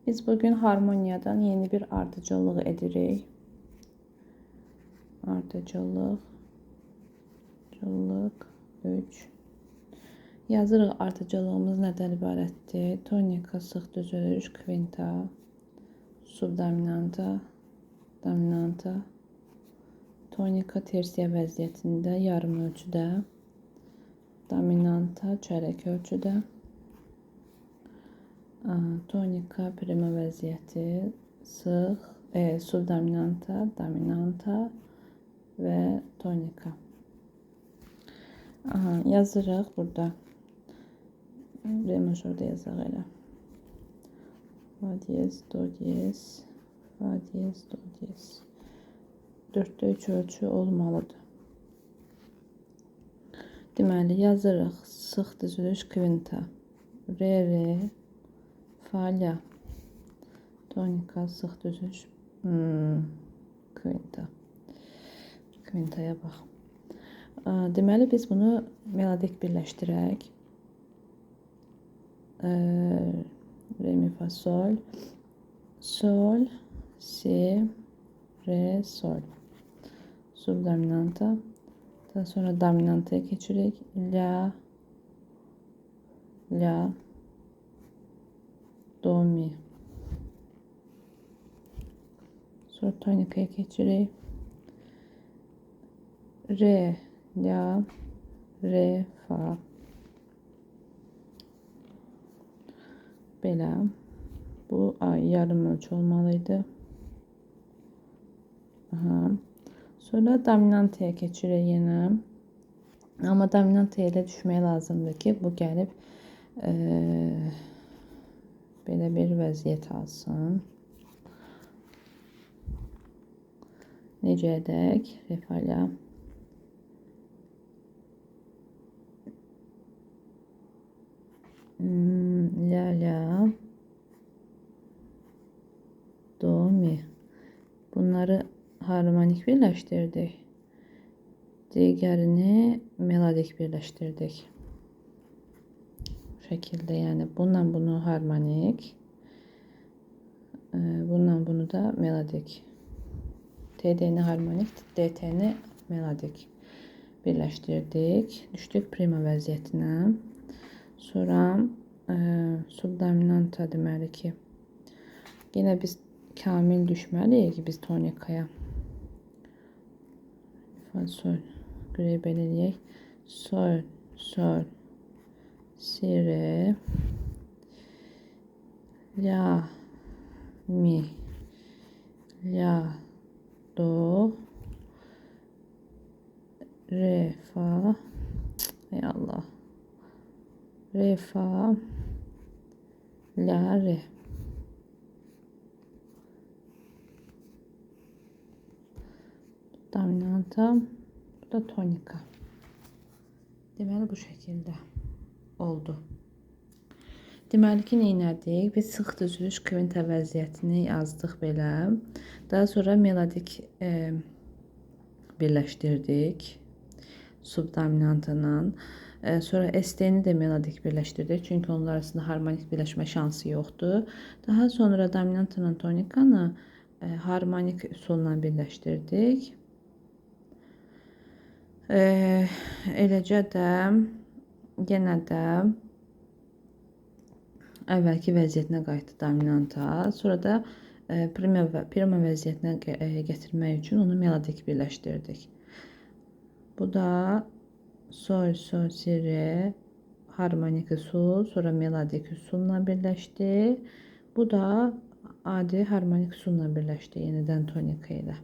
Biz bugün harmoniyadan yeni bir ardıcıllıq edirik. Ardıcıllıq 3. Yazırıq ardıcıllığımız nədən ibarətdir? Tonika, sıx düzülüş, kvinta, subdominanta, dominanta, tonika tersiya vəziyyətində, yarım ölçüdə, dominanta çərək ölçüdə, tonika prima vəziyyəti, sıx, subdominanta, dominanta və tonika. Yazırıq burada. Re majorda yazaq elə. Fa diyez, do diyez, fa diyez, do diyez. 4'te 3 ölçü olmalıdır. Deməli yazırıq. Sıx düzülüş kvinta. Re, re, fa, la. Tonika, sıx düzülüş. Kvinta. Kvintaya bax. Deməli biz bunu melodik birləşdirək. Re, mi, fa, sol. Sol, si, re, sol. Subdominanta. Daha sonra dominantaya keçirik. La, la, do, mi. Sonra tonikaya keçirik. Re, la, re, fa. Belə. Bu yarım ölçü olmalıydı. Sonra dominantaya keçirik yenə. Amma dominantaya elə düşmək lazımdır ki, bu gəlib belə bir vəziyyət alsın. Necə edək? Re, fa, la. La, la, do, mi. Bunları harmonik birləşdirdik. Digərini melodik birləşdirdik. Bu şəkildə, yəni bununla bunu harmonik, bununla bunu da melodik. TD-ni harmonik, DT-ni melodik birləşdirdik. Düşdük prima vəziyyətinə. Sonra subdominanta deməli ki, yenə biz kamil düşməliyik ki, biz tonikaya. Fa, sol, qrey belirləyək. Sol, sol, si, re, la, mi, la, do, re, fa, ey Allah. Re, fa, la, re. Dominanta, bu da tonika. Deməli bu şəkildə oldu. Deməli ki, neynədik? Biz sıx düzülüş kvinta vəziyyətini yazdıq belə. Daha sonra melodik birləşdirdik subdominantla. Sonra ST-ni də melodik birləşdirdik. Çünki onlar arasında harmonik birləşmə şansı yoxdur. Daha sonra dominantla tonikanı harmonik üsulla birləşdirdik. Eləcə də yenə də əvvəlki vəziyyətinə qayıtdı dominanta. Sonra da prima vəziyyətinə gətirmək üçün onu melodik birləşdirdik. Bu da sol, sol, si, re, harmonik üsul, sonra melodik üsulla birləşdi. Bu da adi harmonik üsulla birləşdi yenidən tonika ilə.